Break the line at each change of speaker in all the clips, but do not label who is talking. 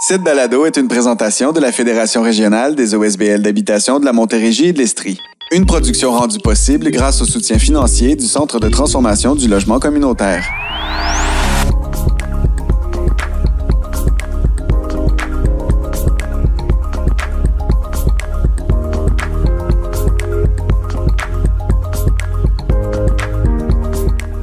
Cette balado est une présentation de la Fédération régionale des OSBL d'habitation de la Montérégie et de l'Estrie. Une production rendue possible grâce au soutien financier du Centre de transformation du logement communautaire.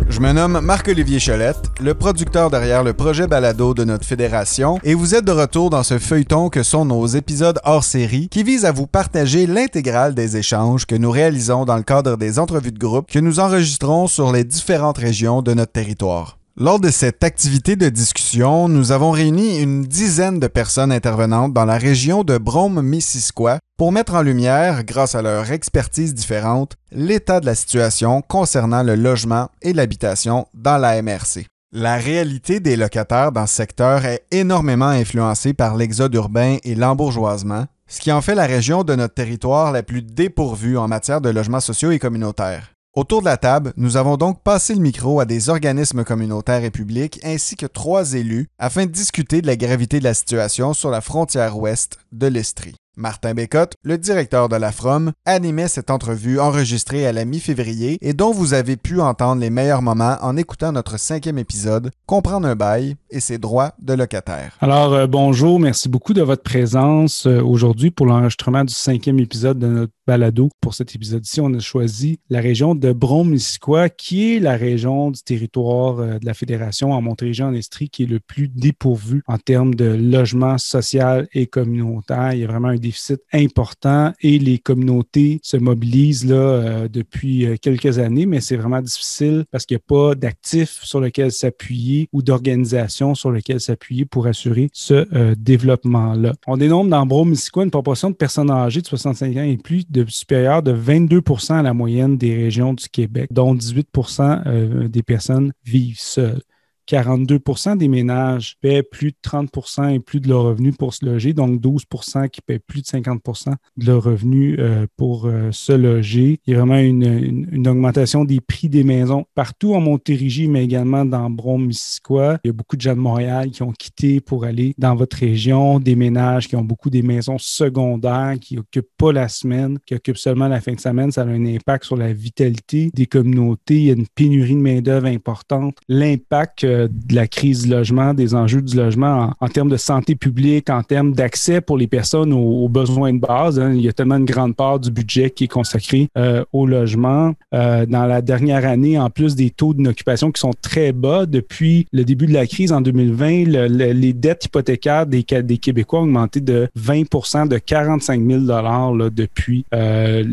Je me nomme Marc-Olivier Cholette, le producteur derrière le projet balado de notre fédération, et vous êtes de retour dans ce feuilleton que sont nos épisodes hors série qui visent à vous partager l'intégrale des échanges que nous réalisons dans le cadre des entrevues de groupe que nous enregistrons sur les différentes régions de notre territoire. Lors de cette activité de discussion, nous avons réuni une dizaine de personnes intervenantes dans la région de Brome-Missisquoi pour mettre en lumière, grâce à leur expertise différente, l'état de la situation concernant le logement et l'habitation dans la MRC. La réalité des locataires dans ce secteur est énormément influencée par l'exode urbain et l'embourgeoisement, ce qui en fait la région de notre territoire la plus dépourvue en matière de logements sociaux et communautaires. Autour de la table, nous avons donc passé le micro à des organismes communautaires et publics ainsi que 3 élus afin de discuter de la gravité de la situation sur la frontière ouest de l'Estrie. Martin Bécotte, le directeur de la FROM, animait cette entrevue enregistrée à la mi-février et dont vous avez pu entendre les meilleurs moments en écoutant notre 5e épisode, Comprendre un bail et ses droits de locataire.
Alors, bonjour, merci beaucoup de votre présence aujourd'hui pour l'enregistrement du 5e épisode de notre balado. Pour cet épisode-ci, on a choisi la région de Brome-Missisquoi, qui est la région du territoire de la Fédération en Montérégie en Estrie qui est le plus dépourvu en termes de logement social et communautaire. Il y a vraiment un déficit important et les communautés se mobilisent là, depuis quelques années, mais c'est vraiment difficile parce qu'il n'y a pas d'actifs sur lesquels s'appuyer ou d'organisations sur lesquelles s'appuyer pour assurer ce développement-là. On dénombre dans Brome-Missisquoi une proportion de personnes âgées de 65 ans et plus supérieure de 22% à la moyenne des régions du Québec, dont 18% des personnes vivent seules. 42% des ménages paient plus de 30% et plus de leurs revenus pour se loger, donc 12% qui paient plus de 50% de leurs revenus pour se loger. Il y a vraiment une augmentation des prix des maisons partout en Montérégie, mais également dans Brome-Missisquoi. Il y a beaucoup de gens de Montréal qui ont quitté pour aller dans votre région, des ménages qui ont beaucoup des maisons secondaires, qui n'occupent pas la semaine, qui occupent seulement la fin de semaine. Ça a un impact sur la vitalité des communautés. Il y a une pénurie de main-d'œuvre importante. L'impact de la crise du logement, des enjeux du logement en termes de santé publique, en termes d'accès pour les personnes aux besoins de base. Hein. Il y a tellement une grande part du budget qui est consacré au logement. Dans la dernière année, en plus des taux d'inoccupation qui sont très bas, depuis le début de la crise en 2020, les dettes hypothécaires des Québécois ont augmenté de 20%, de 45 000 $ depuis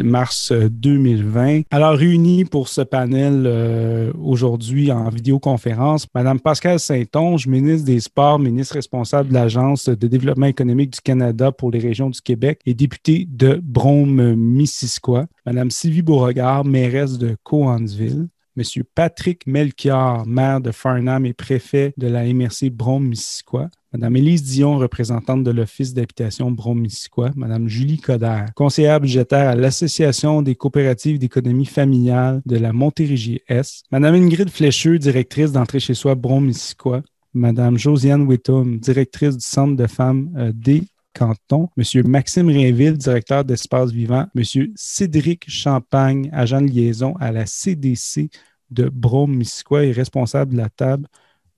mars 2020. Alors, réunis pour ce panel aujourd'hui en vidéoconférence, Madame Pascale Saint-Onge, ministre des Sports, ministre responsable de l'Agence de développement économique du Canada pour les régions du Québec et députée de Brome-Missisquoi. Madame Sylvie Beauregard, mairesse de Cowansville. Monsieur Patrick Melchior, maire de Farnham et préfet de la MRC Brome-Missisquoi. Madame Élise Dion, représentante de l'Office d'habitation Brome-Missisquoi. Madame Julie Coderre, conseillère budgétaire à l'Association des coopératives d'économie familiale de la Montérégie-Est. Madame Ingrid Flécheux, directrice d'entrée chez soi Brome-Missisquoi. Madame Josiane Whittum, directrice du Centre de femmes des Cantons. Monsieur Maxime Rainville, directeur d'Espace Vivant. Monsieur Cédric Champagne, agent de liaison à la CDC de Brome-Missisquoi et responsable de la table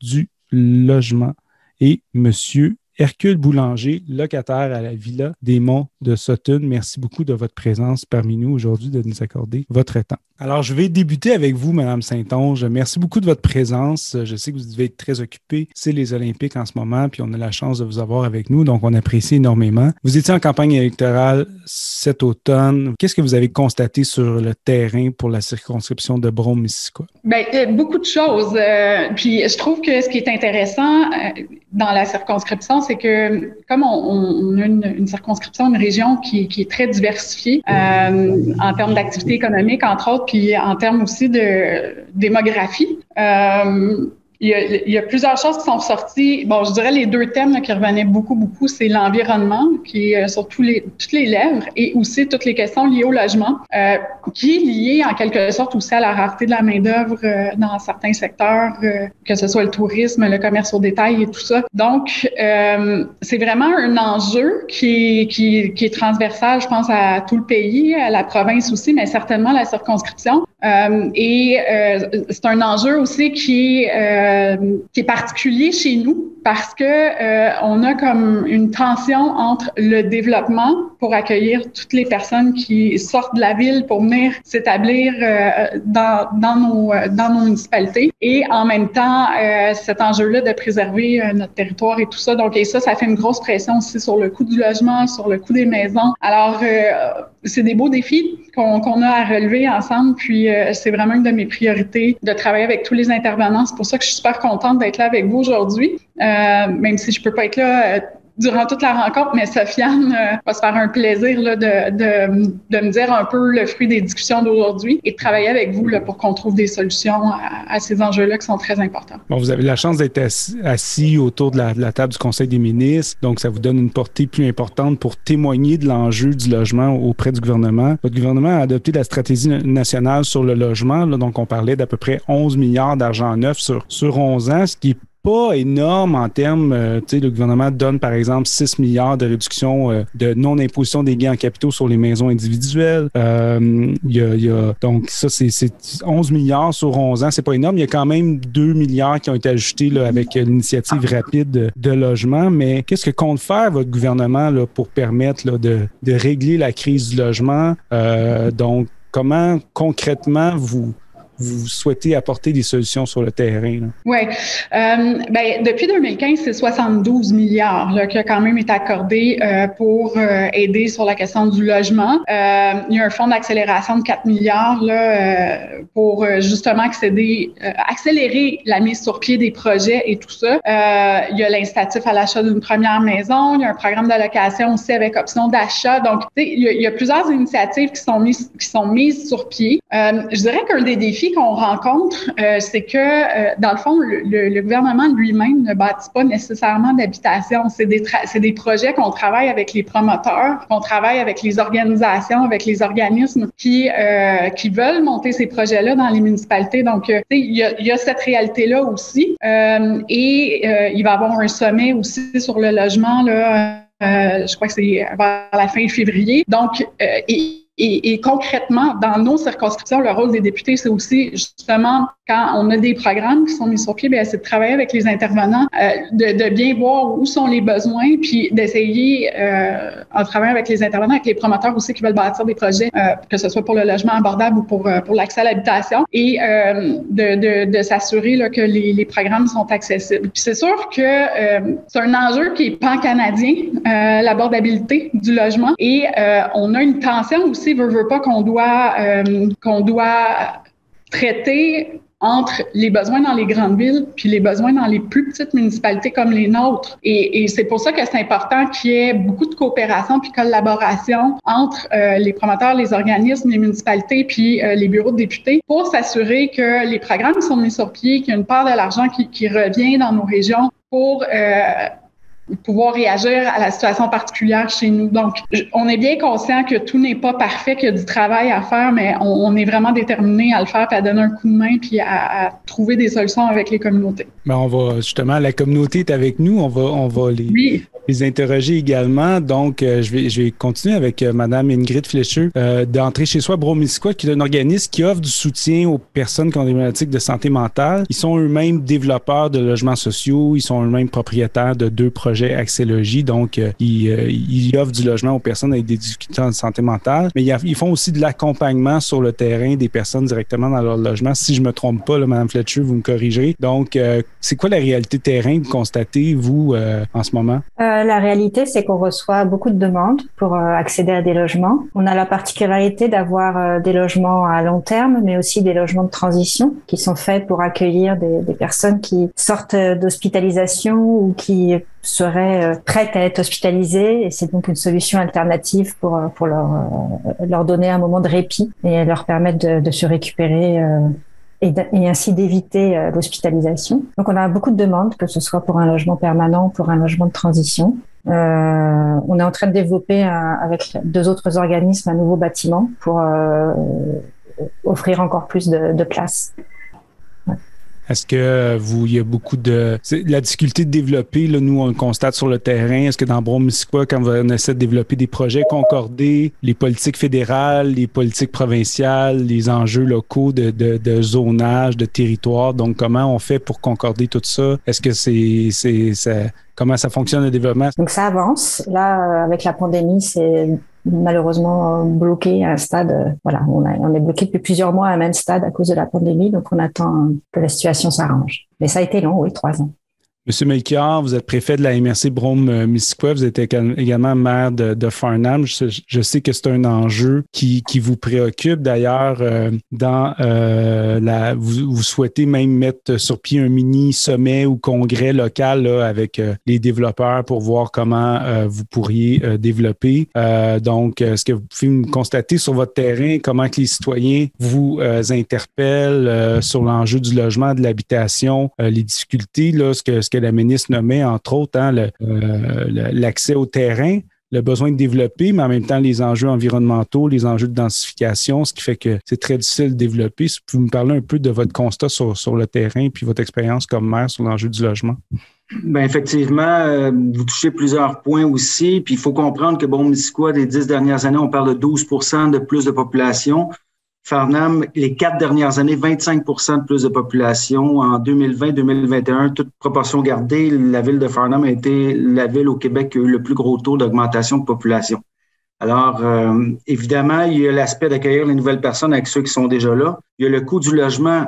du logement. Et monsieur Hercule Boulanger, locataire à la Villa des Monts de Sutton. Merci beaucoup de votre présence parmi nous aujourd'hui, de nous accorder votre temps. Alors, je vais débuter avec vous, Madame Saint-Onge. Merci beaucoup de votre présence. Je sais que vous devez être très occupée. C'est les Olympiques en ce moment, puis on a la chance de vous avoir avec nous, donc on apprécie énormément. Vous étiez en campagne électorale cet automne. Qu'est-ce que vous avez constaté sur le terrain pour la circonscription de Brome-Missisquoi?
Bien, beaucoup de choses. Puis je trouve que ce qui est intéressant dans la circonscription, c'est que comme on a une circonscription, une région qui est très diversifiée en termes d'activité économique, entre autres, puis en termes aussi de démographie. il y a plusieurs choses qui sont sorties. Bon, je dirais les deux thèmes là, qui revenaient beaucoup, c'est l'environnement, qui est sur toutes les lèvres, et aussi toutes les questions liées au logement, qui est lié en quelque sorte aussi à la rareté de la main-d'œuvre dans certains secteurs, que ce soit le tourisme, le commerce au détail et tout ça. Donc, c'est vraiment un enjeu qui est transversal, je pense, à tout le pays, à la province aussi, mais certainement la circonscription. C'est un enjeu aussi qui est particulier chez nous parce que on a comme une tension entre le développement pour accueillir toutes les personnes qui sortent de la ville pour venir s'établir dans nos municipalités et en même temps cet enjeu-là de préserver notre territoire et tout ça. Donc ça fait une grosse pression aussi sur le coût du logement, sur le coût des maisons. Alors c'est des beaux défis qu'on a à relever ensemble, puis c'est vraiment une de mes priorités de travailler avec tous les intervenants. C'est pour ça que je suis super contente d'être là avec vous aujourd'hui, même si je peux pas être là durant toute la rencontre, mais Sofiane va se faire un plaisir là, de me dire un peu le fruit des discussions d'aujourd'hui et de travailler avec vous là, pour qu'on trouve des solutions à ces enjeux-là qui sont très importants.
Bon, vous avez la chance d'être assis autour de la table du Conseil des ministres, donc ça vous donne une portée plus importante pour témoigner de l'enjeu du logement auprès du gouvernement. Votre gouvernement a adopté la stratégie nationale sur le logement, là, donc on parlait d'à peu près 11 milliards d'argent neuf sur 11 ans, ce qui est pas énorme en termes, tu sais, le gouvernement donne par exemple 6 milliards de réduction de non-imposition des gains en capitaux sur les maisons individuelles. Donc ça, c'est 11 milliards sur 11 ans, c'est pas énorme. Il y a quand même 2 milliards qui ont été ajoutés là, avec l'initiative rapide de logement. Mais qu'est-ce que compte faire votre gouvernement là, pour permettre là, de régler la crise du logement? Donc, comment concrètement vous souhaitez apporter des solutions sur le terrain? Oui.
Depuis 2015, c'est 72 milliards là, qui a quand même été accordé pour aider sur la question du logement. Il y a un fonds d'accélération de 4 milliards là, pour justement accélérer la mise sur pied des projets et tout ça. Il y a l'incitatif à l'achat d'une première maison. Il y a un programme d'allocation aussi avec option d'achat. Donc, il y a plusieurs initiatives qui sont mises sur pied. Je dirais qu'un des défis qu'on rencontre, c'est que, dans le fond, le gouvernement lui-même ne bâtit pas nécessairement d'habitation. C'est des projets qu'on travaille avec les promoteurs, qu'on travaille avec les organisations, avec les organismes qui veulent monter ces projets-là dans les municipalités. Donc, il y a cette réalité-là aussi. Il va y avoir un sommet aussi sur le logement, là, je crois que c'est vers la fin février. Donc, et concrètement, dans nos circonscriptions, le rôle des députés, c'est aussi justement quand on a des programmes qui sont mis sur pied, c'est de travailler avec les intervenants, de bien voir où sont les besoins, puis d'essayer, en travaillant avec les intervenants, avec les promoteurs aussi qui veulent bâtir des projets, que ce soit pour le logement abordable ou pour l'accès à l'habitation, et de s'assurer là, que les programmes sont accessibles. Puis c'est sûr que c'est un enjeu qui est pan-canadien, l'abordabilité du logement, et on a une tension aussi veut pas qu'on doit traiter entre les besoins dans les grandes villes puis les besoins dans les plus petites municipalités comme les nôtres. Et c'est pour ça que c'est important qu'il y ait beaucoup de coopération puis collaboration entre les promoteurs, les organismes, les municipalités puis les bureaux de députés pour s'assurer que les programmes sont mis sur pied, qu'il y a une part de l'argent qui revient dans nos régions pour pouvoir réagir à la situation particulière chez nous. Donc, on est bien conscient que tout n'est pas parfait, qu'il y a du travail à faire, mais on est vraiment déterminé à le faire, puis à donner un coup de main, puis à trouver des solutions avec les communautés.
Ben on va justement, la communauté est avec nous, on va les interroger également. Donc, je vais continuer avec Mme Ingrid Flécheux d'Entrée chez soi Brome-Missisquoi, qui est un organisme qui offre du soutien aux personnes qui ont des problématiques de santé mentale. Ils sont eux-mêmes développeurs de logements sociaux, ils sont eux-mêmes propriétaires de 2 projets Accès-Logis, donc ils offrent du logement aux personnes avec des difficultés en santé mentale, mais ils font aussi de l'accompagnement sur le terrain des personnes directement dans leur logement. Si je me trompe pas, là, Mme Fletcher, vous me corrigerez. Donc, c'est quoi la réalité terrain que vous constatez, vous, en ce moment?
La réalité, c'est qu'on reçoit beaucoup de demandes pour accéder à des logements. On a la particularité d'avoir des logements à long terme, mais aussi des logements de transition qui sont faits pour accueillir des personnes qui sortent d'hospitalisation ou qui seraient prêtes à être hospitalisées, et c'est donc une solution alternative pour leur donner un moment de répit et leur permettre de se récupérer et ainsi d'éviter l'hospitalisation. Donc, on a beaucoup de demandes, que ce soit pour un logement permanent, pour un logement de transition. On est en train de développer avec 2 autres organismes un nouveau bâtiment pour offrir encore plus de places.
Est-ce que il y a beaucoup la difficulté de développer, là, nous, on le constate sur le terrain. Est-ce que dans Brome-Missisquoi, quand on essaie de développer des projets concordés, les politiques fédérales, les politiques provinciales, les enjeux locaux de zonage, de territoire, donc comment on fait pour concorder tout ça? Est-ce que comment ça fonctionne le développement?
Donc ça avance. Là, avec la pandémie, c'est malheureusement bloqué à un stade. Voilà, on est bloqué depuis plusieurs mois à un même stade à cause de la pandémie, donc on attend que la situation s'arrange. Mais ça a été long, oui, 3 ans.
Monsieur Melchior, vous êtes préfet de la MRC Brome-Missisquoi, vous êtes également maire de Farnham. Je sais que c'est un enjeu qui vous préoccupe. D'ailleurs, vous souhaitez même mettre sur pied un mini sommet ou congrès local là, avec les développeurs pour voir comment vous pourriez développer. Donc, est-ce que vous pouvez me constater sur votre terrain comment que les citoyens vous interpellent sur l'enjeu du logement, de l'habitation, les difficultés, là, ce que la ministre nommait, entre autres, l'accès au terrain, le besoin de développer, mais en même temps les enjeux environnementaux, les enjeux de densification, ce qui fait que c'est très difficile de développer. Si vous pouvez me parler un peu de votre constat sur le terrain puis votre expérience comme maire sur l'enjeu du logement.
Bien, effectivement, vous touchez plusieurs points aussi. Puis il faut comprendre que Brome-Missisquoi, des 10 dernières années, on parle de 12% de plus de population. Farnham, les 4 dernières années, 25% de plus de population. En 2020-2021, toute proportion gardée, la ville de Farnham a été la ville au Québec qui a eu le plus gros taux d'augmentation de population. Alors, évidemment, il y a l'aspect d'accueillir les nouvelles personnes avec ceux qui sont déjà là. Il y a le coût du logement.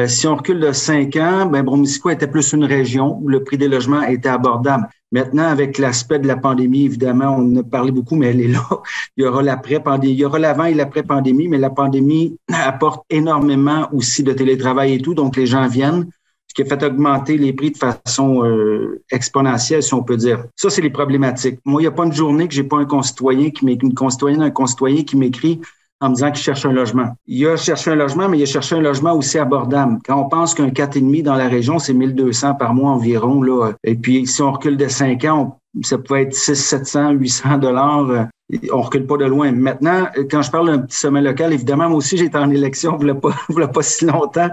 Si on recule de 5 ans, Brome-Missisquoi était plus une région où le prix des logements était abordable. Maintenant, avec l'aspect de la pandémie, évidemment, on en a parlé beaucoup, mais elle est là. Il y aura l'après-pandémie, il y aura l'avant et l'après-pandémie, mais la pandémie apporte énormément aussi de télétravail et tout, donc les gens viennent, ce qui a fait augmenter les prix de façon exponentielle, si on peut dire. Ça, c'est les problématiques. Moi, il n'y a pas une journée que j'ai pas un concitoyen qui m'écrit en me disant qu'il cherche un logement. Il a cherché un logement, mais il a cherché un logement aussi abordable. Quand on pense qu'un 4,5 dans la région, c'est 1200 par mois environ, là. Et puis, si on recule de 5 ans, ça peut être 600, 700, 800 $. On recule pas de loin. Maintenant, quand je parle d'un petit sommet local, évidemment, moi aussi, j'étais en élection, il y a pas si longtemps.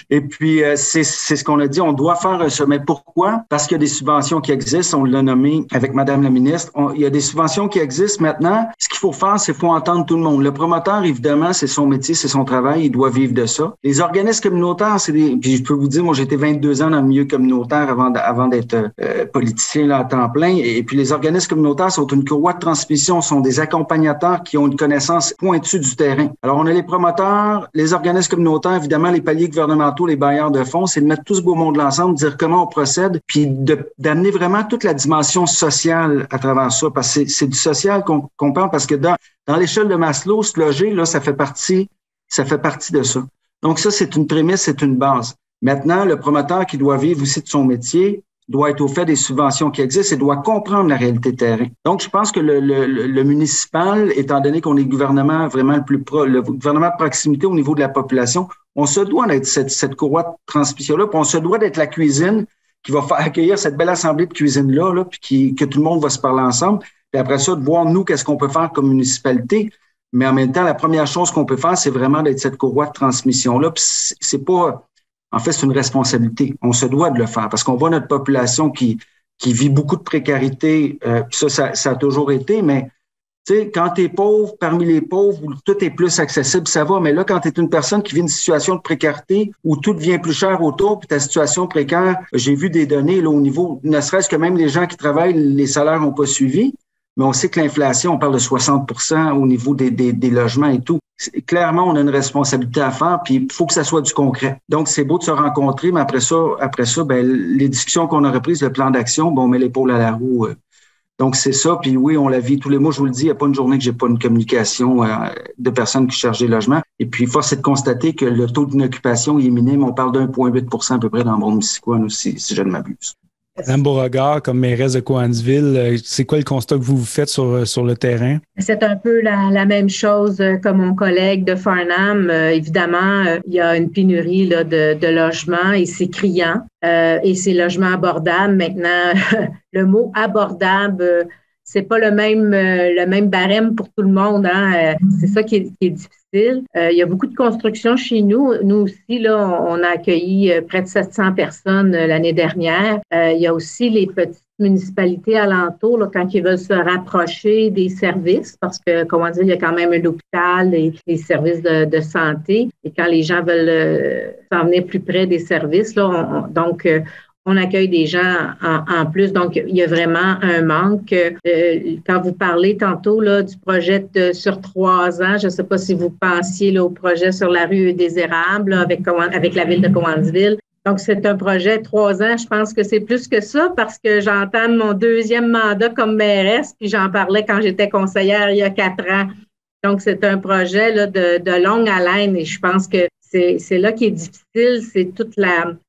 Et puis, c'est ce qu'on a dit, on doit faire un sommet. Pourquoi? Parce qu'il y a des subventions qui existent, on l'a nommé avec Madame la ministre. Il y a des subventions qui existent maintenant. Ce qu'il faut faire, c'est qu'il faut entendre tout le monde. Le promoteur, évidemment, c'est son métier, c'est son travail, il doit vivre de ça. Les organismes communautaires, puis je peux vous dire, moi, j'ai été 22 ans dans le milieu communautaire avant d'être politicien là, à temps plein. Et puis, les organismes communautaires sont une courroie de transmission, sont des accompagnateurs qui ont une connaissance pointue du terrain. Alors, on a les promoteurs, les organismes communautaires, évidemment, les paliers gouvernementaux, les bailleurs de fonds, c'est de mettre tout ce beau monde ensemble, dire comment on procède, puis d'amener vraiment toute la dimension sociale à travers ça, parce que c'est du social qu'on parle, parce que dans l'échelle de Maslow, se loger, là, ça fait partie de ça. Donc ça, c'est une prémisse, c'est une base. Maintenant, le promoteur qui doit vivre aussi de son métier doit être au fait des subventions qui existent et doit comprendre la réalité terrain. Donc, je pense que le municipal, étant donné qu'on est le gouvernement vraiment le gouvernement de proximité au niveau de la population, on se doit d'être cette courroie de transmission-là, puis on se doit d'être la cuisine qui va faire accueillir cette belle assemblée de cuisine-là, puis que tout le monde va se parler ensemble. Puis après ça, de voir, nous, qu'est-ce qu'on peut faire comme municipalité. Mais en même temps, la première chose qu'on peut faire, c'est vraiment d'être cette courroie de transmission-là. Puis c'est pas... En fait, c'est une responsabilité. On se doit de le faire parce qu'on voit notre population qui vit beaucoup de précarité. Ça a toujours été, mais tu sais, quand tu es pauvre, parmi les pauvres, où tout est plus accessible, ça va. Mais là, quand tu es une personne qui vit une situation de précarité où tout devient plus cher autour, puis ta situation précaire, j'ai vu des données là au niveau, ne serait-ce que même les gens qui travaillent, les salaires n'ont pas suivi. Mais on sait que l'inflation, on parle de 60% au niveau des logements et tout. Clairement, on a une responsabilité à faire, puis il faut que ça soit du concret. Donc, c'est beau de se rencontrer, mais après ça, les discussions qu'on a reprises, le plan d'action, on met l'épaule à la roue. Donc, c'est ça. Puis oui, on la vit tous les mois. Je vous le dis, il n'y a pas une journée que j'ai pas une communication de personnes qui cherchent des logements. Et puis, force est de constater que le taux d'inoccupation est minime. On parle d'1,8% à peu près dans Brome-Missisquoi, si je ne m'abuse.
Madame Beauregard, comme mairesse de Cowansville, c'est quoi le constat que vous faites sur le terrain?
C'est un peu la même chose que mon collègue de Farnham. Évidemment, il y a une pénurie là, de logements et c'est criant. Et ces logements abordables, maintenant, le mot abordable, c'est pas le même barème pour tout le monde. Hein? C'est ça qui est difficile. Il y a beaucoup de construction chez nous. Nous aussi, là, on a accueilli près de 700 personnes l'année dernière. Il y a aussi les petites municipalités alentours, là, quand ils veulent se rapprocher des services, parce que, comment dire, il y a quand même l'hôpital et les services de santé. Et quand les gens veulent s'en venir plus près des services, là, on accueille des gens en plus. Donc, il y a vraiment un manque. Quand vous parlez tantôt là, du projet sur 3 ans, je ne sais pas si vous pensiez là, au projet sur la rue des Érables là, avec la ville de Cowansville. Donc, c'est un projet 3 ans. Je pense que c'est plus que ça parce que j'entame mon 2e mandat comme mairesse, puis j'en parlais quand j'étais conseillère il y a 4 ans. Donc, c'est un projet là, de longue haleine et je pense que c'est là qui est difficile, c'est toute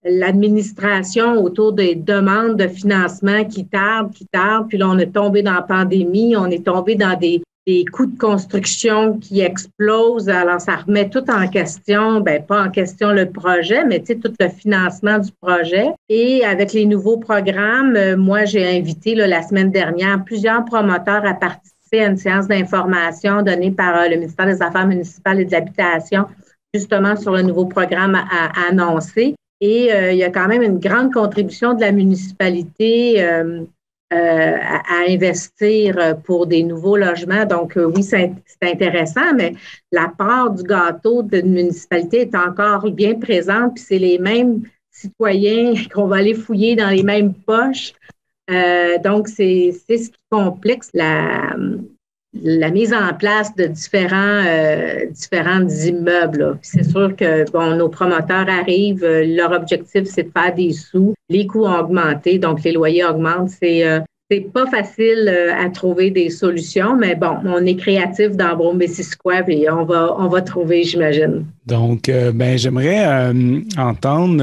l'administration autour des demandes de financement qui tardent. Puis là, on est tombé dans la pandémie, on est tombé dans des coûts de construction qui explosent. Alors, ça remet tout en question, pas en question le projet, mais tu sais, tout le financement du projet. Et avec les nouveaux programmes, moi, j'ai invité là, la semaine dernière plusieurs promoteurs à participer à une séance d'information donnée par le ministère des Affaires municipales et de l'Habitation, justement sur le nouveau programme à annoncer. Et il y a quand même une grande contribution de la municipalité à investir pour des nouveaux logements. Donc, oui, c'est intéressant, mais la part du gâteau d'une municipalité est encore bien présente, puis c'est les mêmes citoyens qu'on va aller fouiller dans les mêmes poches. Donc, c'est ce qui complexe la mise en place de différents immeubles. C'est sûr que nos promoteurs arrivent, leur objectif, c'est de faire des sous. Les coûts ont augmenté, donc les loyers augmentent. C'est pas facile à trouver des solutions, mais bon, on est créatif dans Brome-Missisquoi et on va trouver, j'imagine.
Donc, j'aimerais entendre,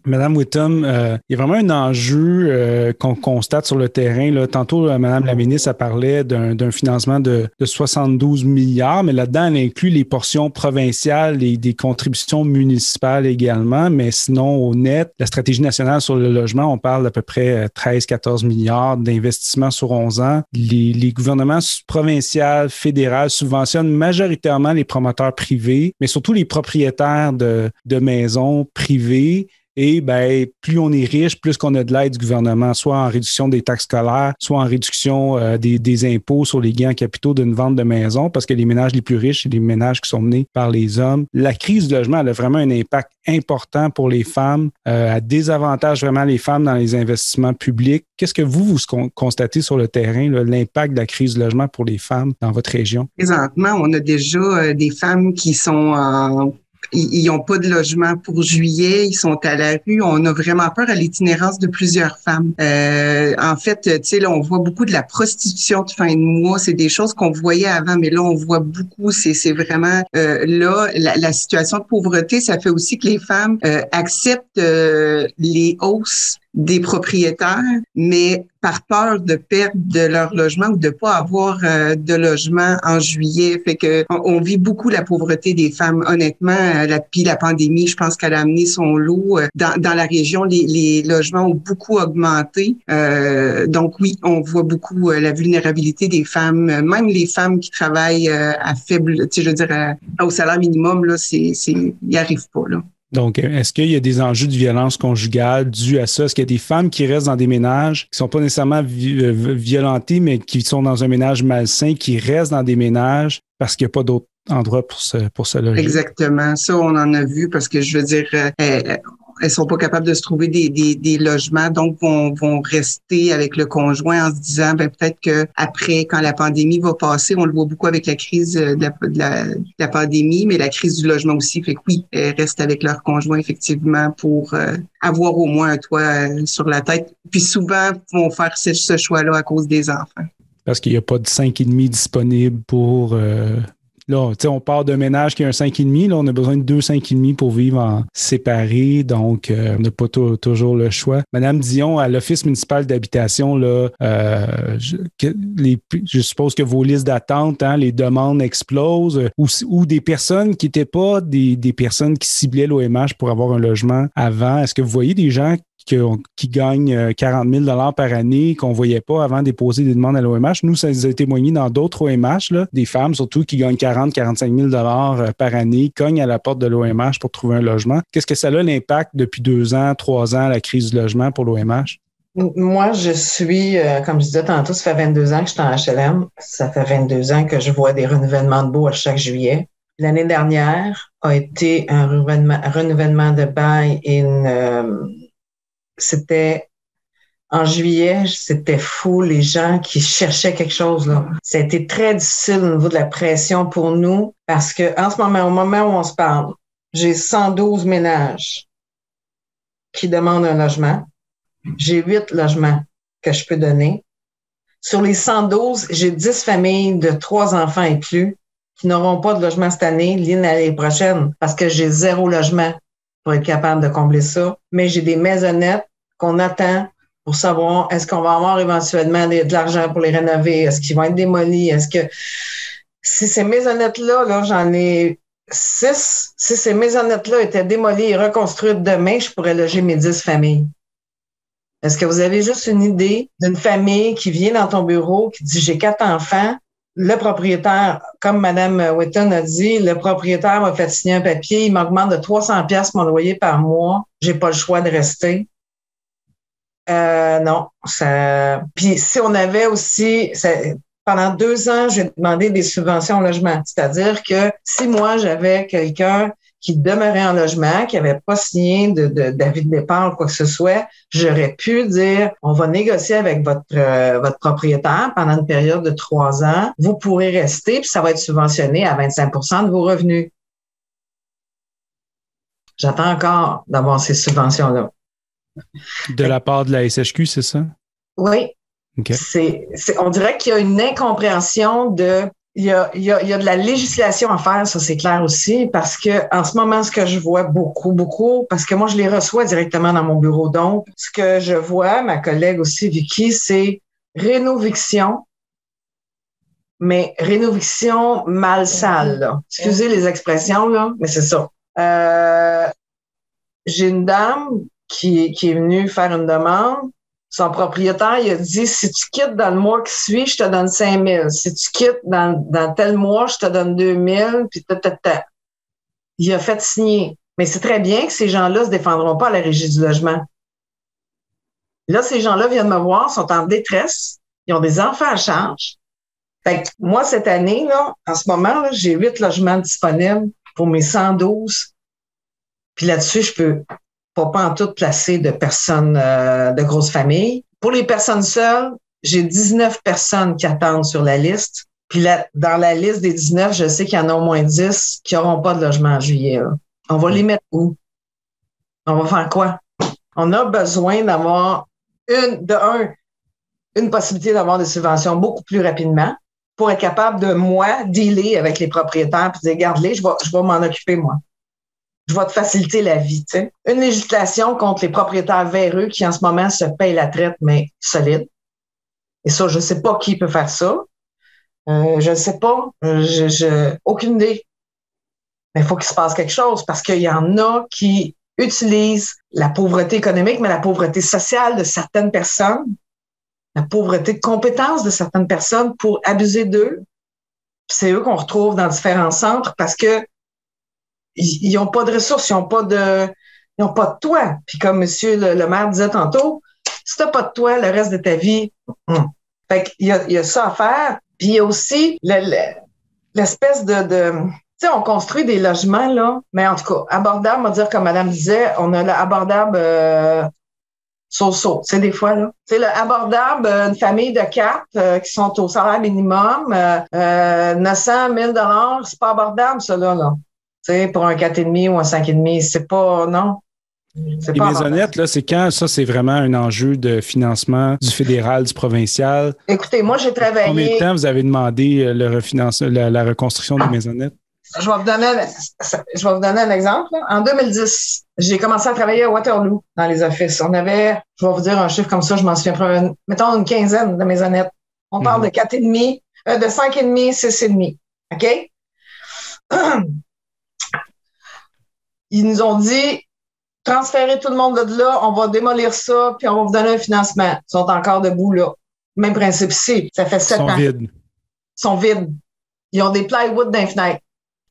Mme Whittam, il y a vraiment un enjeu qu'on constate sur le terrain. Là. Tantôt, Mme la ministre a parlé d'un financement de 72 milliards, mais là-dedans, elle inclut les portions provinciales et des contributions municipales également. Mais sinon, au net, la stratégie nationale sur le logement, on parle d'à peu près 13-14 milliards d'investissements sur 11 ans. Les gouvernements provinciaux, fédéraux subventionnent majoritairement les promoteurs privés, mais surtout les propriétaires de maisons privées. Et plus on est riche, plus qu'on a de l'aide du gouvernement, soit en réduction des taxes scolaires, soit en réduction des impôts sur les gains en capitaux d'une vente de maison, parce que les ménages les plus riches, c'est les ménages qui sont menés par les hommes. La crise du logement, elle a vraiment un impact important pour les femmes, elle désavantage vraiment les femmes dans les investissements publics. Qu'est-ce que vous constatez sur le terrain, là, l'impact de la crise du logement pour les femmes dans votre région?
Présentement, on a déjà des femmes qui sont ils n'ont pas de logement pour juillet, ils sont à la rue. On a vraiment peur à l'itinérance de plusieurs femmes. En fait, tu sais, là, on voit beaucoup de la prostitution de fin de mois. C'est des choses qu'on voyait avant, mais là, on voit beaucoup. C'est vraiment là, la situation de pauvreté, ça fait aussi que les femmes acceptent les hausses des propriétaires, mais par peur de perdre de leur logement ou de pas avoir de logement en juillet. Fait que on vit beaucoup la pauvreté des femmes. Honnêtement, puis la pandémie, je pense qu'elle a amené son lot. Dans la région, les logements ont beaucoup augmenté. Donc oui, on voit beaucoup la vulnérabilité des femmes, même les femmes qui travaillent à faible, tu sais, je veux dire, au salaire minimum, là, ils n'y arrivent pas, là.
Donc, est-ce qu'il y a des enjeux de violence conjugale dus à ça? Est-ce qu'il y a des femmes qui restent dans des ménages qui sont pas nécessairement violentées, mais qui sont dans un ménage malsain, qui restent dans des ménages parce qu'il n'y a pas d'autre endroit pour se loger?
Exactement. Ça, on en a vu parce que, je veux dire, elles sont pas capables de se trouver des logements, donc vont rester avec le conjoint en se disant peut-être que après, quand la pandémie va passer, on le voit beaucoup avec la crise de la pandémie, mais la crise du logement aussi, fait que oui, elles restent avec leur conjoint effectivement pour avoir au moins un toit sur la tête. Puis souvent, vont faire ce choix-là à cause des enfants.
Parce qu'il n'y a pas de 5,5 disponible pour Là, on part d'un ménage qui a un 5,5. Là, on a besoin de 2 5,5 pour vivre en séparé. Donc, on n'a pas toujours le choix. Madame Dion, à l'Office municipal d'habitation, là, je suppose que vos listes d'attente, hein, les demandes explosent ou des personnes qui n'étaient pas des personnes qui ciblaient l'OMH pour avoir un logement avant. Est-ce que vous voyez des gens qui gagnent 40 000 $ par année, qu'on ne voyait pas avant déposer des demandes à l'OMH? Nous, ça nous a témoigné dans d'autres OMH, là, des femmes surtout qui gagnent 40-45 000 $ par année, cognent à la porte de l'OMH pour trouver un logement. Qu'est-ce que ça a l'impact depuis 2 ans, 3 ans, la crise du logement pour l'OMH?
Moi, je suis, comme je disais tantôt, ça fait 22 ans que je suis en HLM. Ça fait 22 ans que je vois des renouvellements de baux à chaque juillet. L'année dernière a été un renouvellement de bail et c'était en juillet, c'était fou, les gens qui cherchaient quelque chose, là. Ça a été très difficile au niveau de la pression pour nous parce que en ce moment, au moment où on se parle, j'ai 112 ménages qui demandent un logement. J'ai 8 logements que je peux donner. Sur les 112, j'ai 10 familles de 3 enfants et plus qui n'auront pas de logement cette année, l'année prochaine, parce que j'ai 0 logement pour être capable de combler ça. Mais j'ai des maisonnettes qu'on attend pour savoir est-ce qu'on va avoir éventuellement de l'argent pour les rénover, est-ce qu'ils vont être démolis, si ces maisonnettes-là, là, j'en ai 6, si ces maisonnettes-là étaient démolies et reconstruites demain, je pourrais loger mes 10 familles. Est-ce que vous avez juste une idée d'une famille qui vient dans ton bureau, qui dit « j'ai 4 enfants », le propriétaire, comme Mme Whitton a dit, le propriétaire m'a fait signer un papier, il m'augmente de 300 $ mon loyer par mois, j'ai pas le choix de rester. Non, ça. Puis si on avait aussi, pendant 2 ans, j'ai demandé des subventions au logement. C'est-à-dire que si moi j'avais quelqu'un qui demeurait en logement, qui n'avait pas signé d'avis de départ ou quoi que ce soit, j'aurais pu dire, on va négocier avec votre propriétaire pendant une période de 3 ans. Vous pourrez rester, puis ça va être subventionné à 25 % de vos revenus. J'attends encore d'avoir ces subventions-là.
De la part de la SHQ, c'est ça?
Oui.
Okay.
On dirait qu'il y a une incompréhension il y a de la législation à faire, ça c'est clair aussi, parce que en ce moment, ce que je vois beaucoup, parce que moi je les reçois directement dans mon bureau. Donc, ce que je vois, ma collègue aussi, Vicky, c'est rénoviction, mais rénoviction mal sale, là. Excusez les expressions, là, mais c'est ça. J'ai une dame qui est venue faire une demande. Son propriétaire, il a dit, si tu quittes dans le mois qui suit, je te donne 5 000. Si tu quittes dans tel mois, je te donne 2 000, puis il a fait signer. Mais c'est très bien que ces gens-là ne se défendront pas à la régie du logement. Là, ces gens-là viennent me voir, sont en détresse, ils ont des enfants à charge. Fait que moi, cette année, là, en ce moment, là, j'ai 8 logements disponibles pour mes 112. Puis là-dessus, je peux pas en tout placer de personnes de grosses familles. Pour les personnes seules, j'ai 19 personnes qui attendent sur la liste. Puis là, dans la liste des 19, je sais qu'il y en a au moins 10 qui n'auront pas de logement en juillet. Là. On va les mettre où? On va faire quoi? On a besoin d'avoir une possibilité d'avoir des subventions beaucoup plus rapidement pour être capable de, moi, dealer avec les propriétaires puis dire, garde-les, je vais m'en occuper, moi. Je vais te faciliter la vie, tu sais. Une législation contre les propriétaires véreux qui, en ce moment, se payent la traite, mais solide. Et ça, je ne sais pas qui peut faire ça. Je ne sais pas. Aucune idée. Mais il faut qu'il se passe quelque chose parce qu'il y en a qui utilisent la pauvreté économique, mais la pauvreté sociale de certaines personnes, la pauvreté de compétences de certaines personnes pour abuser d'eux. Puis c'est eux qu'on retrouve dans différents centres parce que ils n'ont pas de ressources, ils n'ont pas de toit. Puis comme monsieur le maire disait tantôt, si tu n'as pas de toit le reste de ta vie, Fait qu'il y a ça à faire. Puis il y a aussi l'espèce de tu sais, on construit des logements, là, mais en tout cas, abordable, on va dire, comme madame disait, on a l'abordable so-so, tu sais, des fois, là. Tu sais, l'abordable, une famille de 4 qui sont au salaire minimum, 900, 1000 $, c'est pas abordable, ça, là. Tu sais, pour un 4,5 ou un 5,5, c'est pas, non. C'est
Les
pas
maisonnettes, là, c'est quand ça, c'est vraiment un enjeu de financement du fédéral, du provincial.
Écoutez, moi, j'ai
Combien de
travaillé.
temps vous avez demandé la reconstruction des maisonnettes?
Je vais vous donner un exemple. Là. En 2010, j'ai commencé à travailler à Waterloo dans les offices. On avait, je vais vous dire un chiffre comme ça, je m'en souviens pas, mettons une quinzaine de maisonnettes. On parle de 4,5, de 5,5, 6,5. OK? Ils nous ont dit, transférez tout le monde de là, on va démolir ça, puis on va vous donner un financement. Ils sont encore debout là. Même principe ici. Ça fait 7 ans.
Ils
sont vides. Ils ont des plywood dans les fenêtres.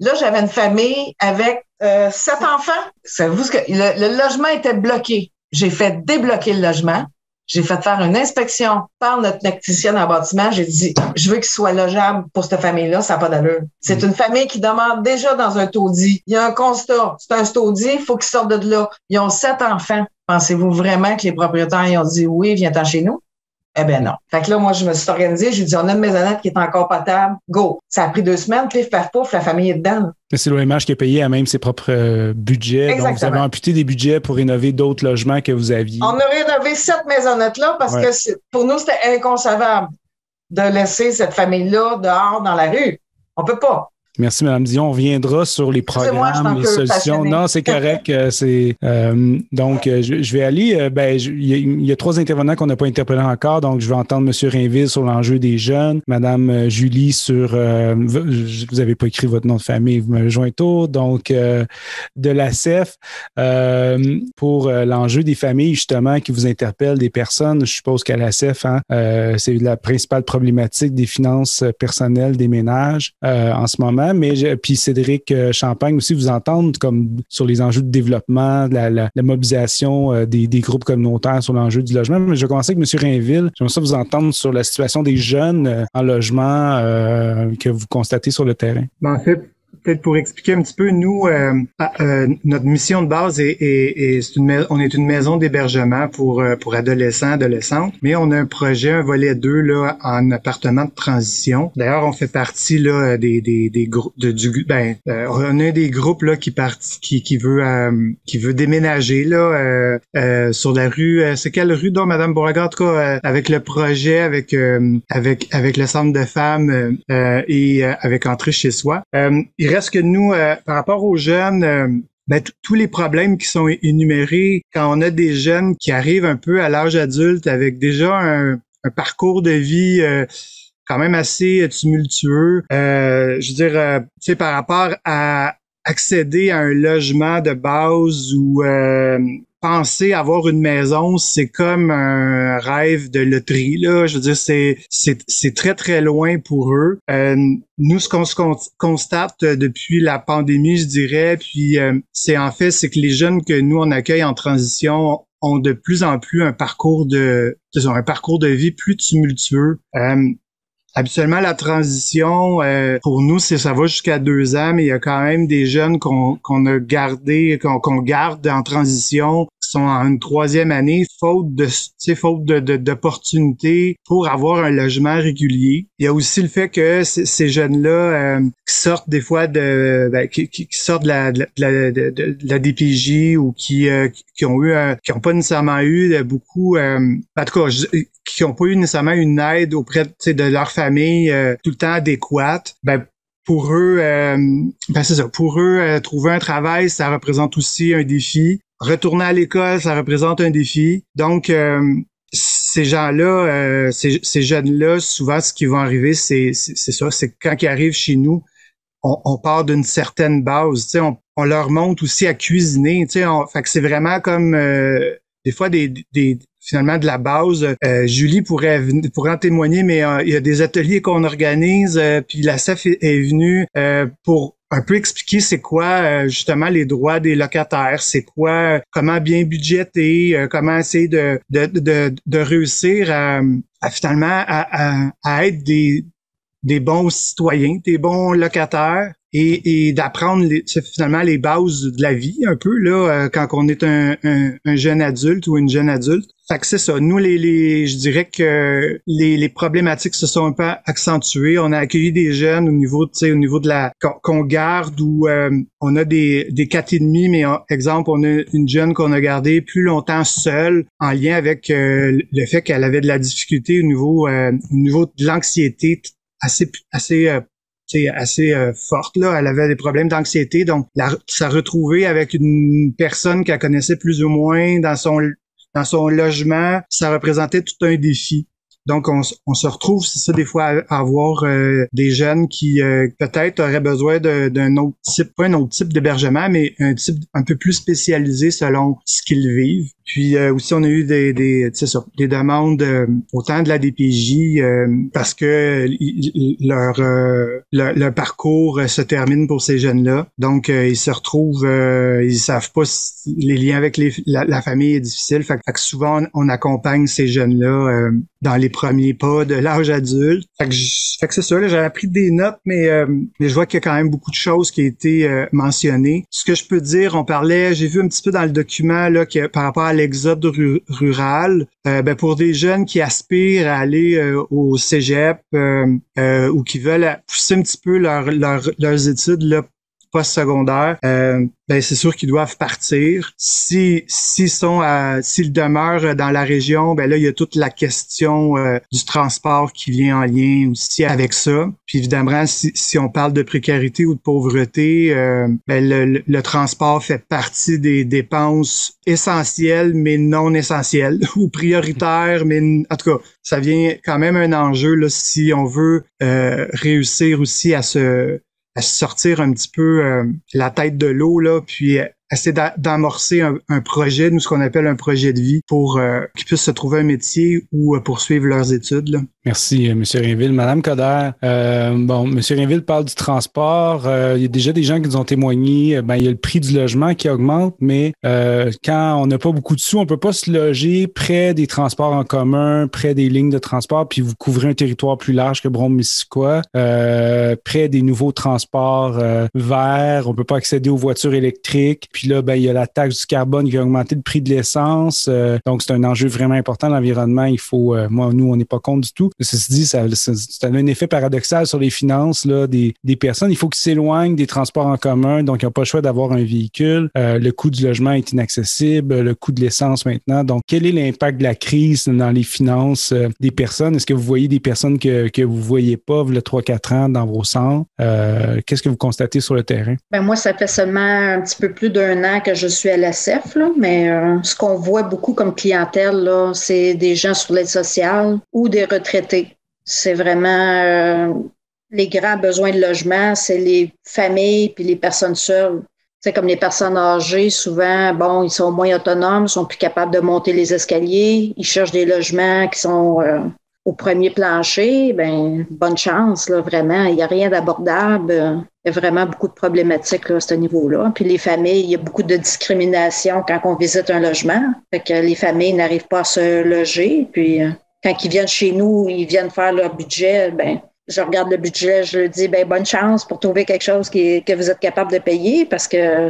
Là, j'avais une famille avec 7 enfants. Savez-vous ce que le logement était bloqué. J'ai fait débloquer le logement. J'ai fait faire une inspection par notre technicienne en bâtiment. J'ai dit, je veux qu'il soit logeable pour cette famille-là. Ça n'a pas d'allure. C'est une famille qui demeure déjà dans un taudis. Il y a un constat. C'est un taudis. Il faut qu'ils sortent de là. Ils ont 7 enfants. Pensez-vous vraiment que les propriétaires ils ont dit, oui, viens-t'en chez nous? Eh ben non. Fait que là, moi, je me suis organisée. J'ai dit, on a une maisonnette qui est encore potable. Go. Ça a pris 2 semaines. Pif, paf, pouf, la famille est dedans.
C'est l'OMH qui a payé à même ses propres budgets. Exactement. Donc, vous avez amputé des budgets pour rénover d'autres logements que vous aviez.
On a rénové cette maisonnette-là parce que pour nous, c'était inconcevable de laisser cette famille-là dehors dans la rue. On peut pas.
Merci, Mme Dion. On reviendra sur les programmes, les solutions. Passionné. Non, c'est correct. Donc, je vais aller. Il y a 3 intervenants qu'on n'a pas interpellés encore. Donc, je vais entendre M. Rainville sur l'enjeu des jeunes, Mme Julie sur... vous n'avez pas écrit votre nom de famille, vous m'avez joint autour. Donc, de la CEF pour l'enjeu des familles, justement, qui vous interpellent, des personnes. Je suppose qu'à la CEF, c'est la principale problématique des finances personnelles des ménages en ce moment. Mais puis Cédric Champagne aussi vous entendre comme sur les enjeux de développement, de la mobilisation des groupes communautaires sur l'enjeu du logement. Mais je vais commencer avec M. Rainville. J'aimerais ça vous entendre sur la situation des jeunes en logement que vous constatez sur le terrain.
En fait, peut-être pour expliquer un petit peu, nous, notre mission de base on est une maison d'hébergement pour adolescents, adolescentes, mais on a un projet, un volet 2 là en appartement de transition. D'ailleurs, on fait partie là des groupes on a des groupes là qui veut déménager là sur la rue. C'est quelle rue donc, Madame Beauregard, en tout cas, avec le projet, avec le centre de femmes et avec Entrée chez soi. Il reste que nous, par rapport aux jeunes, tous les problèmes qui sont énumérés, quand on a des jeunes qui arrivent un peu à l'âge adulte avec déjà un parcours de vie quand même assez tumultueux, je veux dire, tu sais, par rapport à accéder à un logement de base ou penser avoir une maison, c'est comme un rêve de loterie, là. Je veux dire, c'est très, très loin pour eux. Nous, ce qu'on constate depuis la pandémie, je dirais, puis c'est que les jeunes que nous, on accueille en transition ont de plus en plus un parcours de vie plus tumultueux. Habituellement, la transition, pour nous, ça va jusqu'à 2 ans, mais il y a quand même des jeunes qu'on garde en transition, qui sont en une 3e année, faute d'opportunités pour avoir un logement régulier. Il y a aussi le fait que ces jeunes-là qui sortent des fois qui sortent de la DPJ ou qui ont pas nécessairement eu beaucoup, en tout cas, qui n'ont pas eu nécessairement une aide auprès de leur famille tout le temps adéquate, pour eux, c'est ça. Pour eux, trouver un travail, ça représente aussi un défi. Retourner à l'école, ça représente un défi. Donc, ces gens-là, ces jeunes-là, souvent, ce qui va arriver, c'est ça, c'est que quand ils arrivent chez nous, on part d'une certaine base. Tu sais, on leur montre aussi à cuisiner. Tu sais, fait que c'est vraiment comme des fois finalement de la base. Julie pourrait en témoigner, mais il y a des ateliers qu'on organise, puis la CEF est venue pour un peu expliquer c'est quoi justement les droits des locataires, c'est quoi, comment bien budgéter, comment essayer de réussir à finalement à être des bons citoyens, des bons locataires et d'apprendre finalement les bases de la vie un peu là quand on est un jeune adulte ou une jeune adulte. Fait que c'est ça. Nous, je dirais que les problématiques se sont un peu accentuées. On a accueilli des jeunes au niveau de la qu'on garde où on a des 4,5, mais exemple, on a une jeune qu'on a gardée plus longtemps seule en lien avec le fait qu'elle avait de la difficulté au niveau de l'anxiété assez forte là, elle avait des problèmes d'anxiété, donc ça retrouvait avec une personne qu'elle connaissait plus ou moins dans son logement, ça représentait tout un défi. Donc, on se retrouve, c'est ça, des fois, à avoir des jeunes qui peut-être auraient besoin d'un autre type, pas un autre type d'hébergement, mais un type un peu plus spécialisé selon ce qu'ils vivent. Puis aussi, on a eu des demandes autant de la DPJ parce que leur parcours se termine pour ces jeunes-là. Donc, ils se retrouvent, ils savent pas si les liens avec la famille est difficile. Fait que souvent, on accompagne ces jeunes-là dans les premiers pas de l'âge adulte. Fait que c'est ça, là, j'avais pris des notes, mais je vois qu'il y a quand même beaucoup de choses qui ont été mentionnées. Ce que je peux dire, j'ai vu un petit peu dans le document là que par rapport à l'exode rural, pour des jeunes qui aspirent à aller au cégep ou qui veulent pousser un petit peu leurs études là, post-secondaire, c'est sûr qu'ils doivent partir. S'ils demeurent dans la région, là, il y a toute la question du transport qui vient en lien aussi avec ça. Puis évidemment, si on parle de précarité ou de pauvreté, le transport fait partie des dépenses essentielles, mais non essentielles, ou prioritaires, mais en tout cas, ça vient quand même un enjeu là, si on veut réussir aussi à se sortir un petit peu la tête de l'eau, là, puis essayer d'amorcer un projet, nous, ce qu'on appelle un projet de vie, pour qu'ils puissent se trouver un métier ou poursuivre leurs études, là.
Merci, M. Rainville. Madame Coder, M. Rainville parle du transport. Il y a déjà des gens qui nous ont témoigné. Il y a le prix du logement qui augmente, mais quand on n'a pas beaucoup de sous, on peut pas se loger près des transports en commun, près des lignes de transport, puis vous couvrez un territoire plus large que Brome-Missisquoi, près des nouveaux transports verts. On peut pas accéder aux voitures électriques. Puis là, il y a la taxe du carbone qui a augmenté le prix de l'essence. Donc, c'est un enjeu vraiment important. L'environnement, il faut... nous, on n'est pas contre du tout. Ceci dit, ça a un effet paradoxal sur les finances là, des personnes. Il faut qu'ils s'éloignent des transports en commun, donc ils n'ont pas le choix d'avoir un véhicule. Le coût du logement est inaccessible, le coût de l'essence maintenant. Donc, quel est l'impact de la crise dans les finances des personnes? Est-ce que vous voyez des personnes que vous ne voyez pas il y a 3-4 ans dans vos centres? Qu'est-ce que vous constatez sur le terrain?
Moi, ça fait seulement un petit peu plus d'1 an que je suis à la CEF, là, mais ce qu'on voit beaucoup comme clientèle, là, c'est des gens sur l'aide sociale ou des retraités. C'est vraiment les grands besoins de logement, c'est les familles puis les personnes seules. C'est comme les personnes âgées, souvent, ils sont moins autonomes, sont plus capables de monter les escaliers, ils cherchent des logements qui sont au premier plancher. Bonne chance, là, vraiment. Il n'y a rien d'abordable. Il y a vraiment beaucoup de problématiques là, à ce niveau-là. Puis les familles, il y a beaucoup de discrimination quand on visite un logement. Fait que les familles n'arrivent pas à se loger. Puis quand ils viennent chez nous, ils viennent faire leur budget, je regarde le budget, je leur dis, bonne chance pour trouver quelque chose que vous êtes capable de payer parce que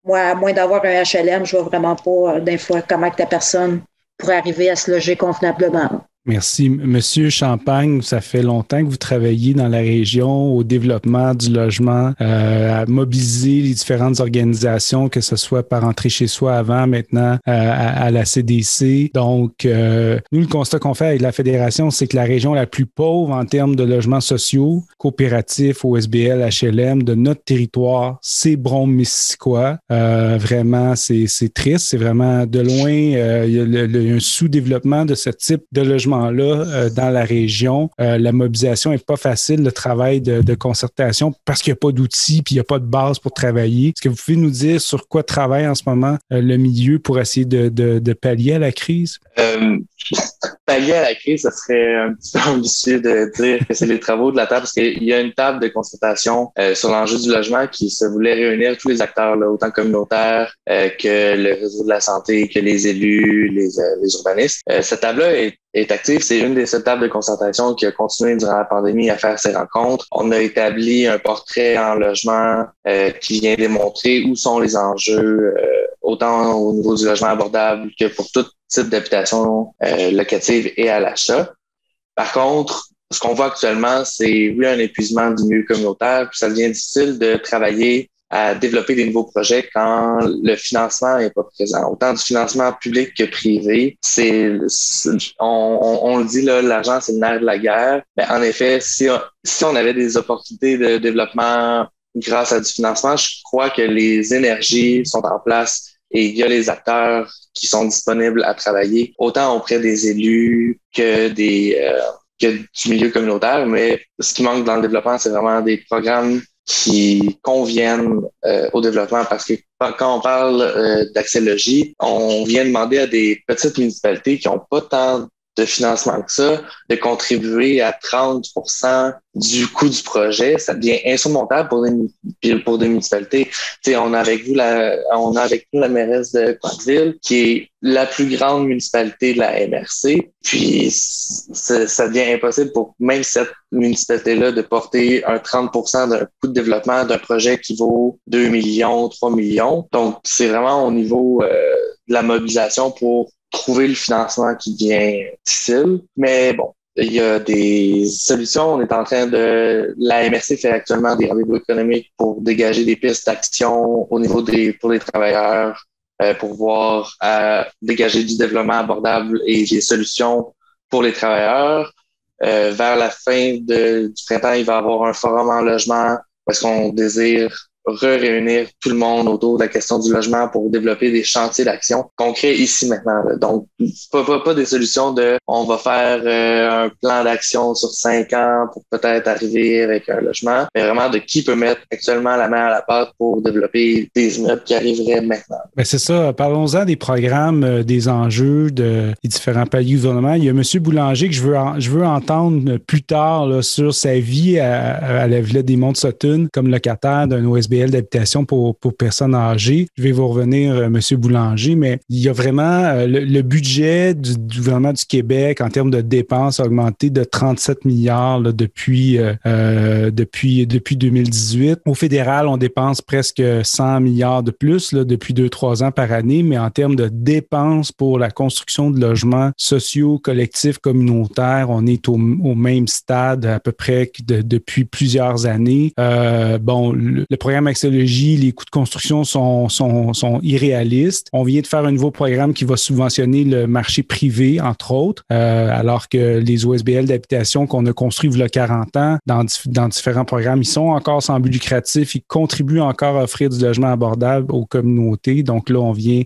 moi, à moins d'avoir un HLM, je vois vraiment pas des fois comment que la personne pourrait arriver à se loger convenablement.
Merci. Monsieur Champagne, ça fait longtemps que vous travaillez dans la région au développement du logement, à mobiliser les différentes organisations, que ce soit par entrée chez soi avant, maintenant à la CDC. Donc, nous, le constat qu'on fait avec la Fédération, c'est que la région la plus pauvre en termes de logements sociaux, coopératifs, OSBL, HLM, de notre territoire, c'est Brome-Missisquoi. Vraiment, c'est triste. C'est vraiment de loin, il y a un sous-développement de ce type de logement là dans la région. La mobilisation n'est pas facile, le travail de concertation, parce qu'il n'y a pas d'outils puis il n'y a pas de base pour travailler. Est-ce que vous pouvez nous dire sur quoi travaille en ce moment le milieu pour essayer de pallier à la crise?
Pallier à la crise, ça serait un petit peu ambitieux de dire que c'est les travaux de la table, parce qu'il y a une table de concertation sur l'enjeu du logement qui se voulait réunir tous les acteurs, là, autant communautaires que le réseau de la santé, que les élus, les urbanistes. Cette table-là est est active. C'est une des seules tables de concertation qui a continué durant la pandémie à faire ses rencontres. On a établi un portrait en logement qui vient démontrer où sont les enjeux, autant au niveau du logement abordable que pour tout type d'habitation locative et à l'achat. Par contre, ce qu'on voit actuellement, c'est un épuisement du milieu communautaire, puis ça devient difficile de travailler à développer des nouveaux projets quand le financement n'est pas présent. Autant du financement public que privé, on le dit, là, l'argent, c'est le nerf de la guerre. Mais en effet, si on avait des opportunités de développement grâce à du financement, je crois que les énergies sont en place et il y a les acteurs qui sont disponibles à travailler, autant auprès des élus que du milieu communautaire. Mais ce qui manque dans le développement, c'est vraiment des programmes qui conviennent au développement, parce que quand on parle d'accès logis, on vient demander à des petites municipalités qui n'ont pas tant de financement que ça, de contribuer à 30% du coût du projet. Ça devient insurmontable pour des municipalités. T'sais, on a avec nous la mairesse de Coateville, qui est la plus grande municipalité de la MRC. Puis, ça devient impossible pour même cette municipalité-là de porter un 30% d'un coût de développement d'un projet qui vaut 2 millions, 3 millions. Donc, c'est vraiment au niveau de la mobilisation pour trouver le financement qui devient difficile. Mais bon, il y a des solutions. On est en train la MRC fait actuellement des rendez-vous économiques pour dégager des pistes d'action au niveau pour les travailleurs, pour voir dégager du développement abordable et des solutions pour les travailleurs. Vers la fin du printemps, il va y avoir un forum en logement parce qu'on désire réunir tout le monde autour de la question du logement pour développer des chantiers d'action concrets ici maintenant. Là. Donc, pas des solutions on va faire un plan d'action sur 5 ans pour peut-être arriver avec un logement, mais vraiment de qui peut mettre actuellement la main à la pâte pour développer des immeubles qui arriveraient maintenant.
Ben c'est ça. Parlons-en des programmes, des enjeux, des différents paliers du gouvernement. Il y a M. Boulanger que je veux entendre plus tard là, sur sa vie à la Villa des Monts-Sutton comme locataire d'un OSBL d'habitation pour personnes âgées. Je vais vous revenir, M. Boulanger, mais il y a vraiment le budget du gouvernement du Québec en termes de dépenses a augmenté de 37 milliards là, depuis 2018. Au fédéral, on dépense presque 100 milliards de plus là, depuis 2-3 ans par année, mais en termes de dépenses pour la construction de logements sociaux, collectifs, communautaires, on est au même stade à peu près depuis plusieurs années. Le programme Accès Logis, les coûts de construction sont irréalistes. On vient de faire un nouveau programme qui va subventionner le marché privé, entre autres, alors que les OSBL d'habitation qu'on a construits il y a 40 ans dans différents programmes, ils sont encore sans but lucratif, ils contribuent encore à offrir du logement abordable aux communautés. Donc là,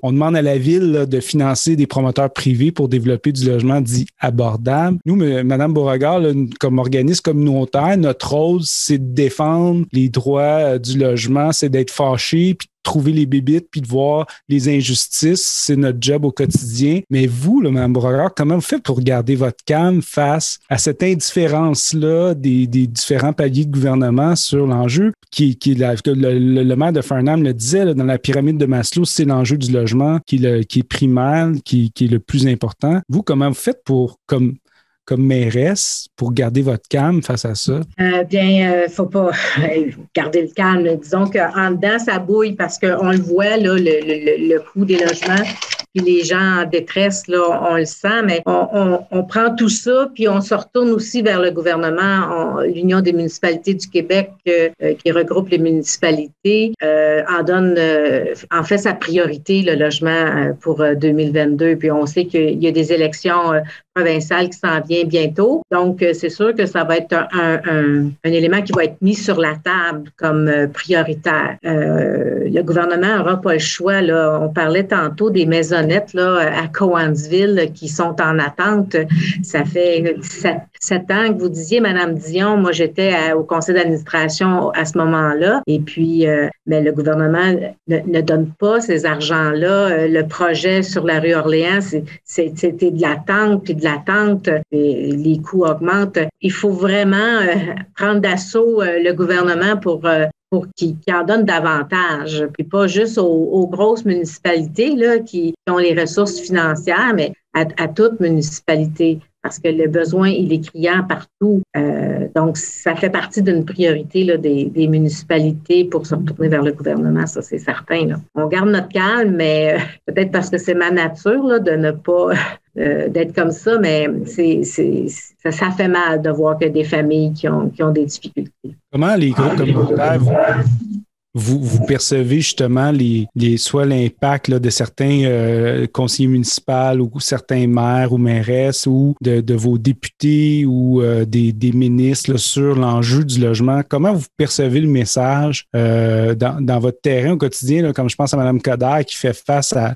on demande à la ville là, de financer des promoteurs privés pour développer du logement dit abordable. Nous, Mme Beauregard, là, comme organisme communautaire, notre rôle, c'est de défendre les droits du logement, c'est d'être fâché, puis de trouver les bébites, puis de voir les injustices. C'est notre job au quotidien. Mais vous, là, Mme Beauregard, comment vous faites pour garder votre calme face à cette indifférence-là des différents paliers de gouvernement sur l'enjeu le maire de Farnham le disait, là, dans la pyramide de Maslow, c'est l'enjeu du logement qui est primaire, qui est le plus important. Vous, comment vous faites comme mairesse pour garder votre calme face à ça?
Faut pas garder le calme. Disons qu'en dedans, ça bouille parce qu'on le voit, là, le coût des logements, puis les gens en détresse, là, on le sent, mais on prend tout ça, puis on se retourne aussi vers le gouvernement. L'Union des municipalités du Québec, qui regroupe les municipalités, en fait sa priorité, le logement pour 2022. Puis on sait qu'il y a des élections provinciales qui s'en viennent bientôt. Donc, c'est sûr que ça va être un élément qui va être mis sur la table comme prioritaire. Le gouvernement n'aura pas le choix. Là. On parlait tantôt des maisonnettes là, à Cowansville qui sont en attente. Ça fait 7 ans que vous disiez, Mme Dion, moi j'étais au conseil d'administration à ce moment-là. Et puis, mais le gouvernement ne donne pas ces argents-là. Le projet sur la rue Orléans, c'était de l'attente, puis de l'attente. Les coûts augmentent. Il faut vraiment prendre d'assaut le gouvernement pour qu'il en donne davantage, puis pas juste aux grosses municipalités là, qui ont les ressources financières, mais à toute municipalité. parce que le besoin, il est criant partout. Donc, ça fait partie d'une priorité là, des municipalités pour se retourner vers le gouvernement, ça c'est certain. Là. On garde notre calme, mais peut-être parce que c'est ma nature là, de ne pas d'être comme ça, mais ça fait mal de voir que des familles qui ont des difficultés.
Comment les groupes communautaires vous percevez justement soit l'impact là, de certains conseillers municipaux ou certains maires ou mairesses ou de vos députés ou des ministres là, sur l'enjeu du logement? Comment vous percevez le message dans votre terrain au quotidien, là, comme je pense à Mme Coderre qui fait face à...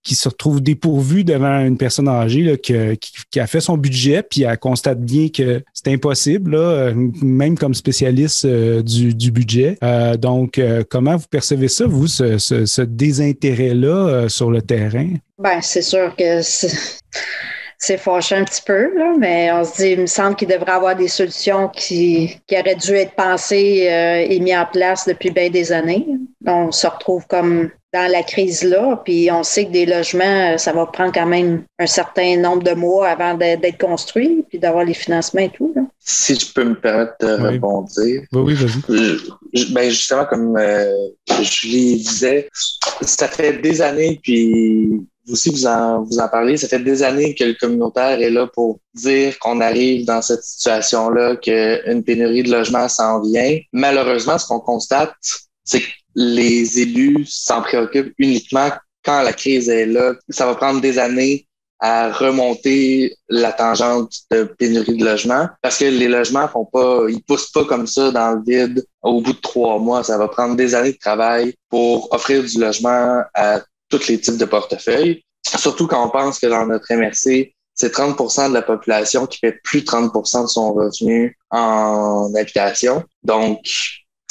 qui se retrouve dépourvu devant une personne âgée là, qui a fait son budget puis elle constate bien que c'est impossible, là, même comme spécialiste du budget. Donc, comment vous percevez ça, vous, ce désintérêt-là sur le terrain?
Bien, c'est sûr que c'est fâchant un petit peu, là, mais on se dit, il me semble qu'il devrait y avoir des solutions qui auraient dû être pensées et mises en place depuis bien des années. Donc, on se retrouve comme dans la crise là, puis on sait que des logements, ça va prendre quand même un certain nombre de mois avant d'être construit, puis d'avoir les financements et tout. Là.
Si je peux me permettre de rebondir.
Oui, vas-y.
Ben justement, comme Julie disait, ça fait des années, puis vous aussi vous en parlez, ça fait des années que le communautaire est là pour dire qu'on arrive dans cette situation-là, qu'une pénurie de logements s'en vient. Malheureusement, ce qu'on constate, c'est que les élus s'en préoccupent uniquement quand la crise est là. Ça va prendre des années à remonter la tangente de pénurie de logements parce que les logements ils poussent pas comme ça dans le vide au bout de 3 mois. Ça va prendre des années de travail pour offrir du logement à tous les types de portefeuilles. Surtout quand on pense que dans notre MRC, c'est 30% de la population qui fait plus de 30% de son revenu en habitation. Donc,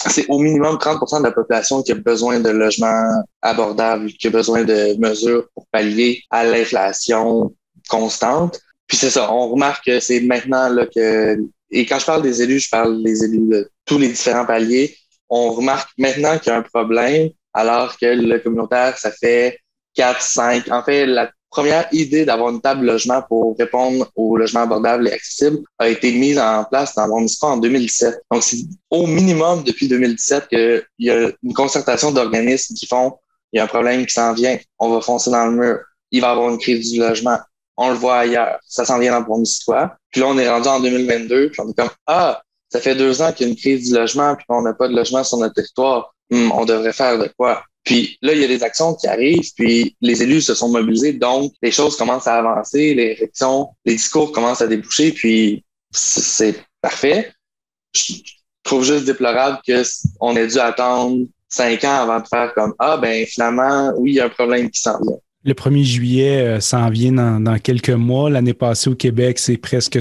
c'est au minimum 30% de la population qui a besoin de logements abordables, qui a besoin de mesures pour pallier à l'inflation constante. Puis c'est ça, on remarque que c'est maintenant là que... Et quand je parle des élus, je parle des élus de tous les différents paliers. On remarque maintenant qu'il y a un problème, alors que le communautaire, ça fait 4, 5... En fait, la première idée d'avoir une table logement pour répondre aux logements abordables et accessibles a été mise en place dans Brome-Missisquoi en 2017. Donc, c'est au minimum depuis 2017 qu'il y a une concertation d'organismes qui font il y a un problème qui s'en vient, on va foncer dans le mur, il va y avoir une crise du logement, on le voit ailleurs, ça s'en vient dans Brome-Missisquoi. Puis là, on est rendu en 2022, puis on est comme ça fait 2 ans qu'il y a une crise du logement, puis qu'on n'a pas de logement sur notre territoire, on devrait faire de quoi? Puis là, il y a des actions qui arrivent, puis les élus se sont mobilisés, donc les choses commencent à avancer, les réflexions, les discours commencent à déboucher, puis c'est parfait. Je trouve juste déplorable qu'on ait dû attendre 5 ans avant de faire comme finalement, oui, il y a un problème qui s'en vient.
Le 1er juillet s'en vient dans quelques mois. L'année passée au Québec, c'est presque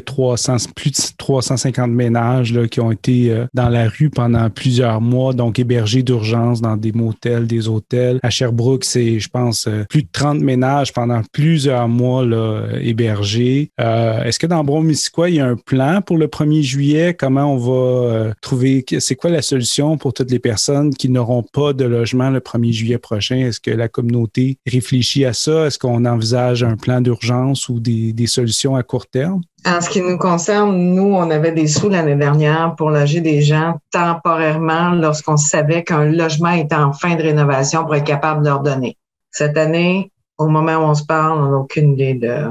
plus de 350 ménages là, qui ont été dans la rue pendant plusieurs mois, donc hébergés d'urgence dans des motels, des hôtels. À Sherbrooke, c'est, je pense, plus de 30 ménages pendant plusieurs mois là, hébergés. Est-ce que dans Brome-Missisquoi, il y a un plan pour le 1er juillet? Comment on va trouver... C'est quoi la solution pour toutes les personnes qui n'auront pas de logement le 1er juillet prochain? Est-ce que la communauté réfléchit à ça? Est-ce qu'on envisage un plan d'urgence ou des solutions à court terme?
En ce qui nous concerne, nous, on avait des sous l'année dernière pour loger des gens temporairement lorsqu'on savait qu'un logement était en fin de rénovation pour être capable de leur donner. Cette année, au moment où on se parle, on n'a aucune idée de...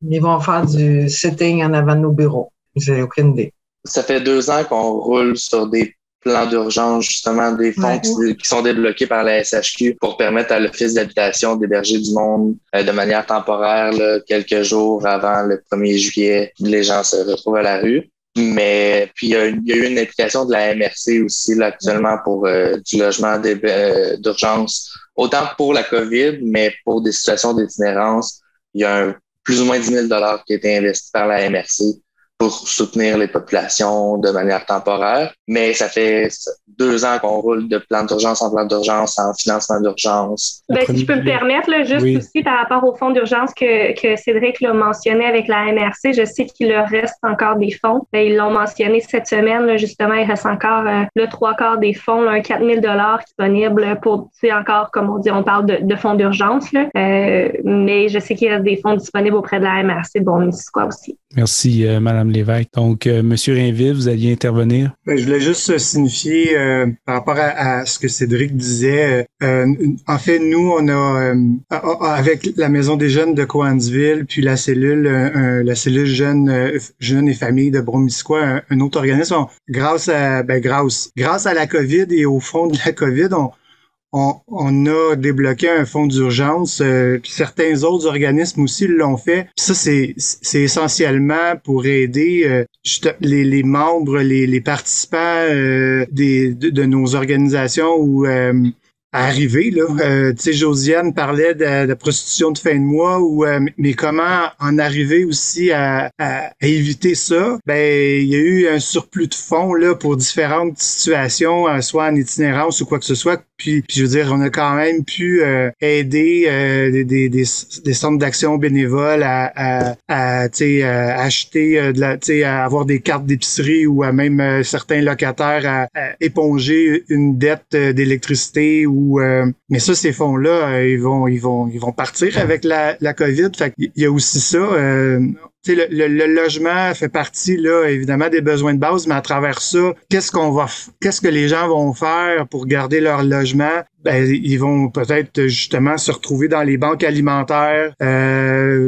Ils vont faire du sitting en avant de nos bureaux. J'ai aucune idée.
Ça fait 2 ans qu'on roule sur des plans d'urgence, justement, des fonds qui sont débloqués par la SHQ pour permettre à l'Office d'habitation d'héberger du monde de manière temporaire, là, quelques jours avant le 1er juillet. Les gens se retrouvent à la rue. Mais puis il y a eu une implication de la MRC aussi là, actuellement pour du logement d'urgence, autant pour la COVID, mais pour des situations d'itinérance. Il y a plus ou moins 10 000 $ qui a été investi par la MRC pour soutenir les populations de manière temporaire. Mais ça fait 2 ans qu'on roule de plan d'urgence en plan d'urgence, en financement d'urgence.
Si je peux me permettre, là, juste aussi par rapport au fonds d'urgence que Cédric l'a mentionné avec la MRC, je sais qu'il leur reste encore des fonds. Ils l'ont mentionné cette semaine, là, justement, il reste encore le 3/4 des fonds, là, un 4 000 $ disponible pour, encore, comme on dit, on parle de fonds d'urgence, là, mais je sais qu'il y a des fonds disponibles auprès de la MRC, Brome-Missisquoi aussi.
Merci, Mme Lévesque. Donc, M. Rainville, vous alliez intervenir?
Je voulais juste signifier par rapport à ce que Cédric disait. En fait, nous, on a avec la Maison des jeunes de Cowansville, puis la cellule jeunes et familles de Brome-Missisquoi, un autre organisme, grâce à la COVID et au fond de la COVID, on a débloqué un fonds d'urgence, puis certains autres organismes aussi l'ont fait. Puis ça, c'est essentiellement pour aider les membres, les participants de nos organisations ou à arriver, là. Tu sais, Josiane parlait de prostitution de fin de mois mais comment en arriver aussi à éviter ça? Il y a eu un surplus de fonds, là, pour différentes situations, soit en itinérance ou quoi que ce soit. Puis je veux dire, on a quand même pu aider des centres d'action bénévoles à acheter à avoir des cartes d'épicerie ou à même certains locataires à éponger une dette d'électricité mais ça, ces fonds-là, ils vont partir avec la COVID. Fait qu'il y a aussi ça. Le logement fait partie, là, évidemment, des besoins de base, mais à travers ça, qu'est-ce que les gens vont faire pour garder leur logement? Ils vont peut-être justement se retrouver dans les banques alimentaires.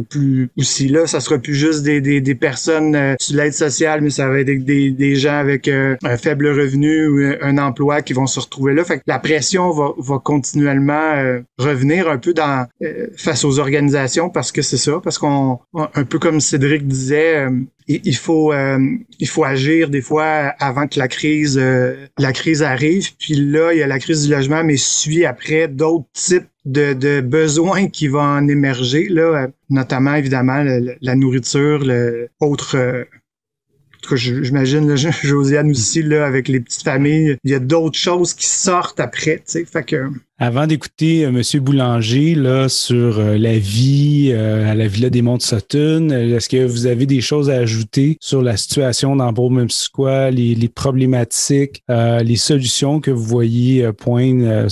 Plus aussi là, ça sera plus juste des personnes sur l'aide sociale, mais ça va être des gens avec un faible revenu ou un emploi qui vont se retrouver là. Fait que la pression va continuellement revenir un peu face aux organisations parce que c'est ça, parce qu'on un peu comme Cédric disait. Il faut agir des fois avant que la crise arrive. Puis là, il y a la crise du logement, mais suit après d'autres types de besoins qui vont en émerger, là, notamment évidemment la nourriture, j'imagine là, Josiane aussi là avec les petites familles, il y a d'autres choses qui sortent après, tu sais, fait que.
Avant d'écouter M. Boulanger là sur la vie à la Villa des Monts-de-Sutton, est-ce que vous avez des choses à ajouter sur la situation dans Brome-Missisquoi, les problématiques, les solutions que vous voyez poindre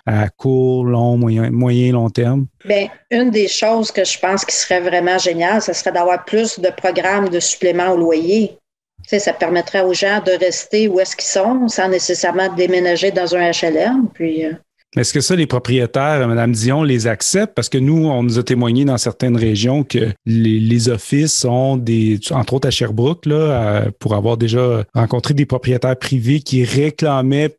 à court, long, moyen, long terme?
Bien, une des choses que je pense qui serait vraiment géniale, ce serait d'avoir plus de programmes de supplément au loyer. Tu sais, ça permettrait aux gens de rester où est-ce qu'ils sont sans nécessairement déménager dans un HLM. Puis,
est-ce que ça, les propriétaires, Mme Dion, les acceptent? Parce que nous, on nous a témoigné dans certaines régions que les offices ont entre autres à Sherbrooke, là, pour avoir déjà rencontré des propriétaires privés qui réclamaient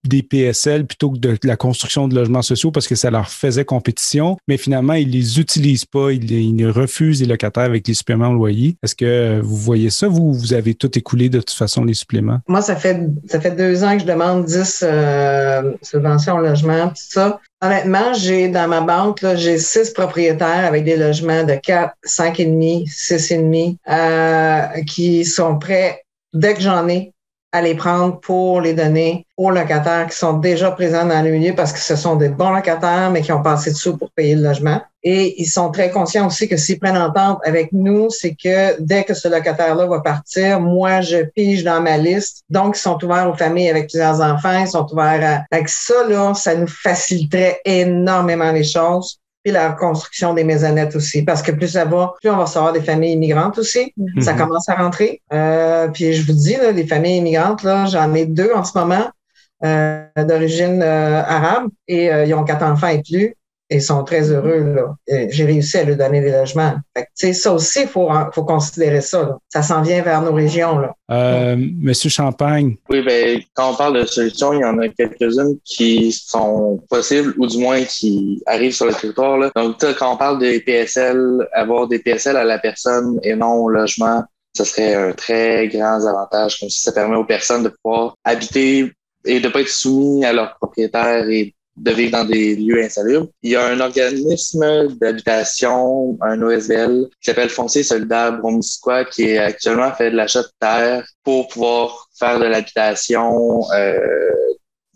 des PSL plutôt que de la construction de logements sociaux parce que ça leur faisait compétition, mais finalement, ils les utilisent pas, ils refusent les locataires avec les suppléments au loyer. Est-ce que vous voyez ça? Vous avez tout écoulé de toute façon, les suppléments?
Moi, ça fait 2 ans que je demande 10 subventions au logement, tout ça. Honnêtement, dans ma banque, là, j'ai 6 propriétaires avec des logements de 4, 5,5, 6,5 qui sont prêts, dès que j'en ai, à les prendre pour les donner aux locataires qui sont déjà présents dans le milieu parce que ce sont des bons locataires, mais qui ont passé dessous pour payer le logement. Et ils sont très conscients aussi que s'ils prennent entente avec nous, c'est que dès que ce locataire-là va partir, moi, je pige dans ma liste. Donc, ils sont ouverts aux familles avec plusieurs enfants, ils sont ouverts avec ça, là, ça nous faciliterait énormément les choses. Puis la reconstruction des maisonnettes aussi, parce que plus ça va, plus on va recevoir des familles immigrantes aussi. Mm-hmm. Ça commence à rentrer. Puis je vous dis, là, les familles immigrantes, là, j'en ai 2 en ce moment d'origine arabe et ils ont 4 enfants et plus. Et ils sont très heureux, là. J'ai réussi à leur donner des logements. Fait que, tu sais, ça aussi, faut considérer ça, là. Ça s'en vient vers nos régions, là.
Monsieur Champagne.
Oui, quand on parle de solutions, il y en a quelques-unes qui sont possibles ou du moins qui arrivent sur le territoire, là. Donc, quand on parle des PSL, avoir des PSL à la personne et non au logement, ce serait un très grand avantage, comme si ça permet aux personnes de pouvoir habiter et de pas être soumis à leurs propriétaires et de vivre dans des lieux insalubres. Il y a un organisme d'habitation, un OSBL, qui s'appelle Foncier solidaire Brome-Missisquoi, qui actuellement fait de l'achat de terre pour pouvoir faire de l'habitation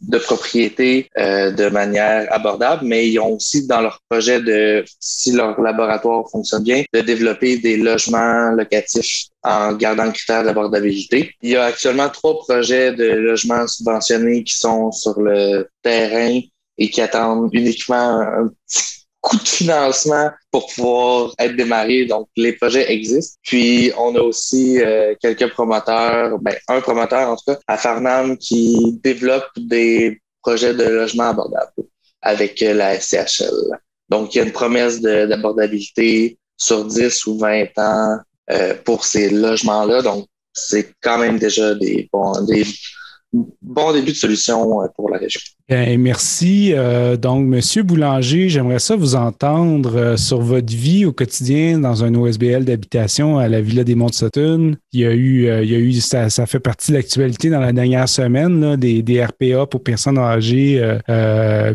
de propriété de manière abordable, mais ils ont aussi dans leur projet de, si leur laboratoire fonctionne bien, de développer des logements locatifs en gardant le critère d'abordabilité. Il y a actuellement 3 projets de logements subventionnés qui sont sur le terrain et qui attendent uniquement un petit coup de financement pour pouvoir être démarrés. Donc, les projets existent. Puis, on a aussi quelques promoteurs, un promoteur en tout cas, à Farnham qui développe des projets de logement abordables avec la SCHL. Donc, il y a une promesse d'abordabilité sur 10 ou 20 ans pour ces logements-là. Donc, c'est quand même déjà des bons débuts de solution pour la région.
Bien, merci. Donc, Monsieur Boulanger, j'aimerais ça vous entendre sur votre vie au quotidien dans un OSBL d'habitation à la Villa des Monts-de-Sutton. Il y a eu ça fait partie de l'actualité dans la dernière semaine, là, des RPA pour personnes âgées,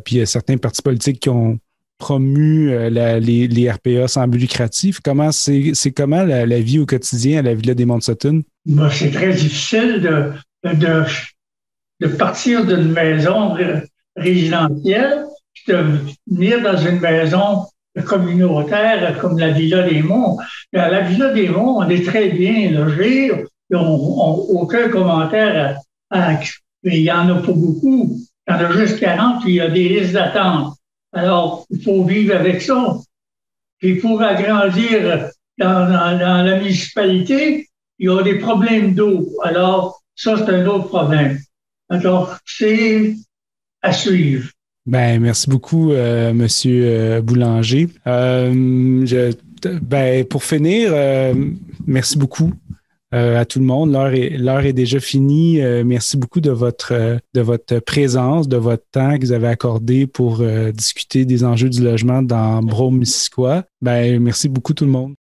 puis il y a certains partis politiques qui ont promu les RPA sans but lucratif. C'est comment la vie au quotidien à la Villa des Monts-de-Sutton?
Ben, c'est très difficile de partir d'une maison résidentielle puis de venir dans une maison communautaire comme la Villa des Monts. À la Villa des Monts, on est très bien logés. Aucun commentaire. Il n'y en a pas beaucoup. Il y en a juste 40, puis il y a des listes d'attente. Alors, il faut vivre avec ça. Puis pour agrandir dans la municipalité, il y a des problèmes d'eau. Alors, ça, c'est un autre problème. Alors, c'est à suivre.
Ben, merci beaucoup, Monsieur Boulanger. Pour finir, merci beaucoup à tout le monde. L'heure est déjà finie. Merci beaucoup de votre présence, de votre temps que vous avez accordé pour discuter des enjeux du logement dans Brome-Missisquoi. Ben, merci beaucoup tout le monde.